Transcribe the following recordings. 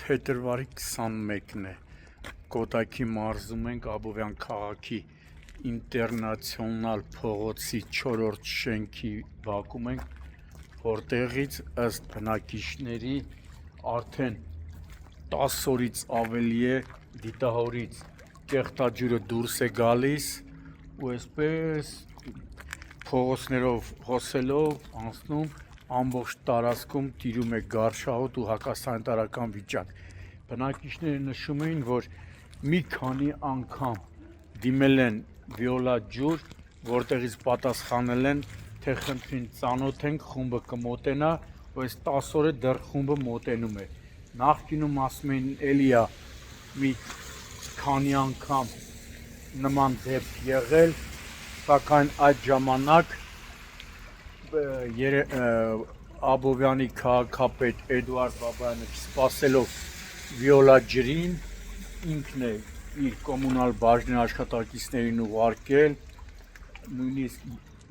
Փետրվարի 21-ն է, Կոտայքի մարզում ենք Աբովյան քաղաքի ինտերնացիոնալ փողոցի 4-րդ շենքի բակում ենք, որտեղից ըստ բնակիչների արդեն 10 օրից ավելի է դիտահորից կեղտաջուրը դուրս է գալիս ու այսպես փողոցներով հոսելով անցնում ամբողջ տարածքում տիրում է գարշահոտ ու հակասանիտարական վիճակ։ Բնակիչները նշում էին, որ մի քանի անգամ դիմել են վիոլա ջուր, որտեղից պատասխանել են, թե խնդրին ծանոթ ենք, խումբը կմոտենա, ու այս 10 օրը դեռ խումբը մոտենում է։ Նախկինում ասում էին էլիա մի քանի անգամ նման դեպք եղել, սակայն այդ ժամանակ Աբովյանի քաղաքապետ Էդուարդ Բաբայանը չսպասելով վիոլա ջրին ինքն է իր կոմունալ բաժնի աշխատակիցներին ուղարկել, նույնիսկ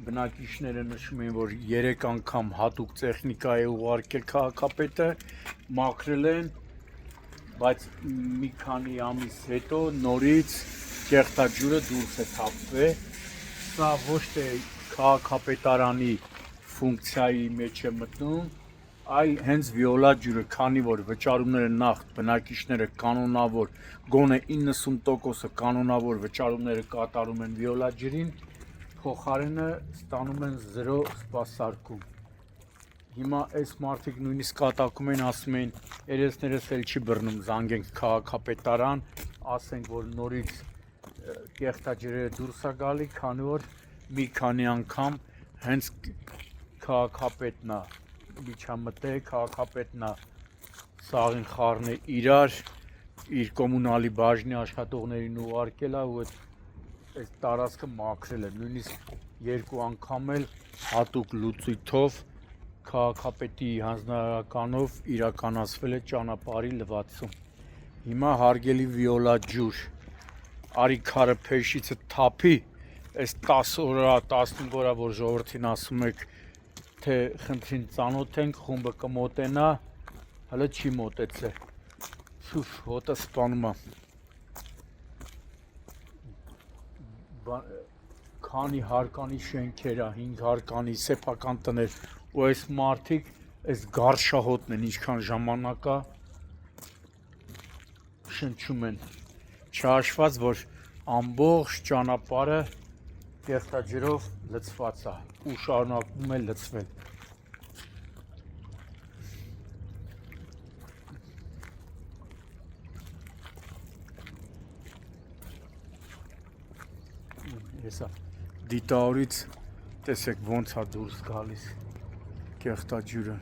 բնակիչները նշում են, որ 3 անգամ հատուկ տեխնիկա է ուղարկել քաղաքապետը, մաքրել են, բայց մի քանի ամիս հետո նորից կեղտաջուրը դուրս է թափվել։ Սա ոչ թե քաղաքապետարանի ֆունկցիայի մեջ է մտնում, այլ հենց վիոլա ջուրը, քանի որ վճարումները նախ բնակիչները կանոնավոր, գոնե 90%-ը կանոնավոր վճարումները կատարում են վիոլա ջրին, փոխարենը ստանում են 0 սպասարկում։ Հիմա այս մարդիկ նույնիսկ կատակում են, ասում են, երեսներս էլ չի բռնում, զանգենք քաղաքապետարան, ասենք, որ նորից կեղտաջրերը դուրս է գալի, քանի որ մի քանի անգամ հենց քաղաքապետն է միջամտել, քաղաքապետն է սաղին խառնել իրար, իր կոմունալի բաժնի աշխատողներին ուղարկել է ու այս տարածքը մաքրել է, նույնիսկ 2 անգամ էլ հատուկ լուծույթով քաղաքապետի հանձնարարականով իրականացվել է ճանապարհի լվացում։ Հիմա հարգելի վիոլա ջուր, արի քարը փեշիցը թափի, այս 10 օրա, 15 օրա, որ ժողովրդին ասում եք, թե խնդրին ծանոթ ենք, խումբը կմոտենա, հələ չի մոտեցել։ Շուշ, հոտը սպանում է։ Քանի հարկանի շենքեր է, 5 հարկանի սեփական տներ, ու այս մարդիկ այս գարշահոտն են, ինչքան ժամանակ է շնչում են, չհաշված, որ ամբողջ ճանապարհը կեղտաջրով լցված է ու շարունակում է լցվել։ Հեսա դիտահորից տեսեք ոնց է դուրս գալիս կեղտաջուրը։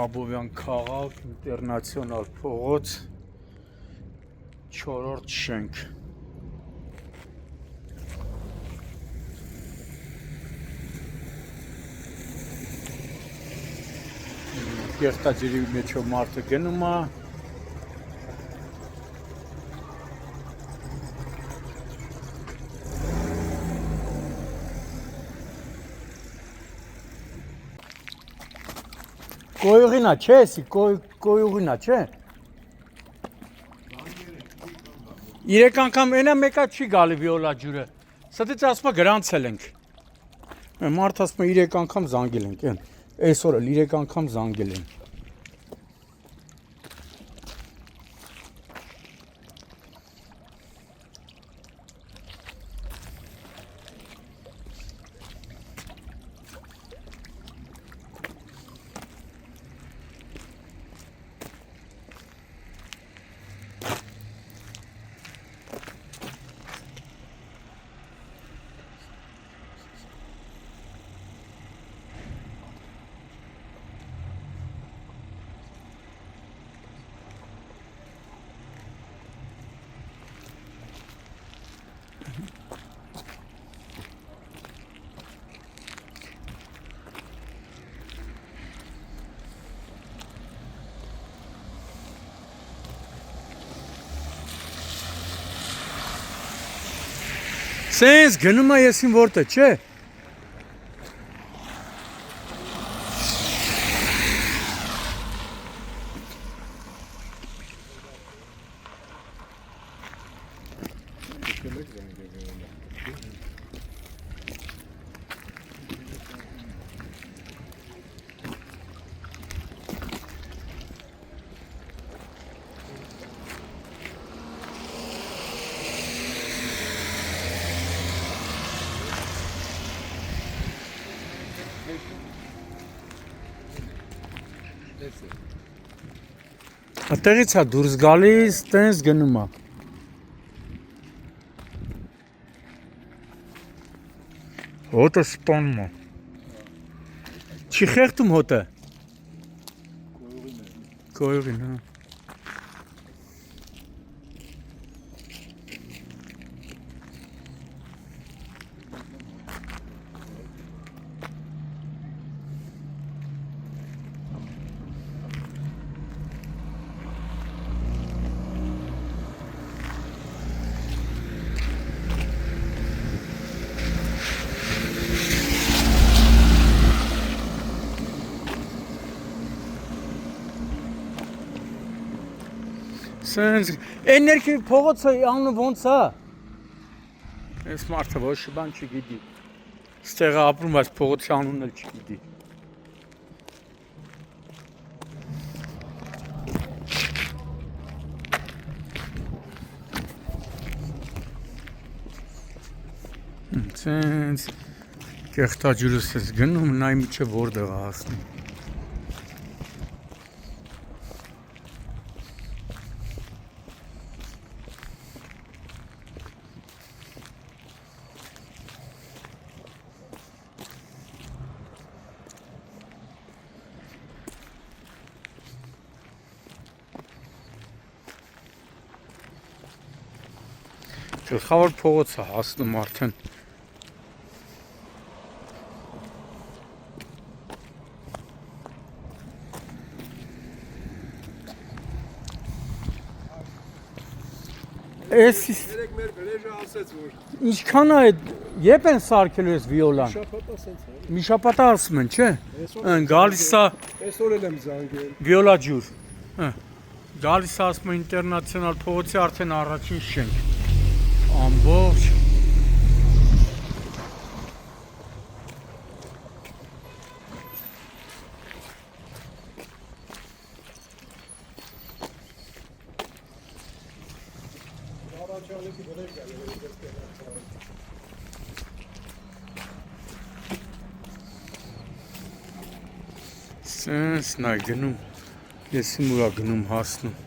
Աբովյան քաղաք, ինտերնացիոնալ փողոց, 4-րդ շենք։ Կեղտաջրի մեջով մարդը գնում է, կոյուղին է, չէ, կոյուղին է, չէ։ 3 անգամ ենա մեկա չի գալի վիոլա ջուրը, ստից ասում է գրանցել ենք։ Մարդ ասում է 3 անգամ զանգել ենք, այսօր էլ 3 անգամ զանգել են։ Սենց գնում է եսին որտե, չէ։ Այդտեղից է դուրս գալիս, տենց գնում է։ Հոտը սպանում է։ Չի խեղդում հոտը։ Կոյուղին, հա։ Սենց, այն ներքի փողոցը անունը ոնց է։ Այս մարդը ոչ բան չգիտի։ Ստեղ ապրում, այս փողոցի անունն էլ չգիտի։ Սենց կեղտաջուրս ես գնում, նայ միջը որտեղ է հասնում։ Գլխավոր փողոցը հասնում արդեն։ Էս մեր բրեժը ասեց որ ինչքան է երբ են սարքելու այս վիոլան։ շաբաթա սենց է։ Մի շաբաթ ասում են, չէ։ Գալիս է Այսօր էլ եմ զանգել։ վիոլա ջուր։ Գալիս է ասում է ինտերնացիոնալ փողոցի արդեն առաջին շենք։ Ամբողջ Սենց նայ գնում, ես իմ ուրա գնում հասնում։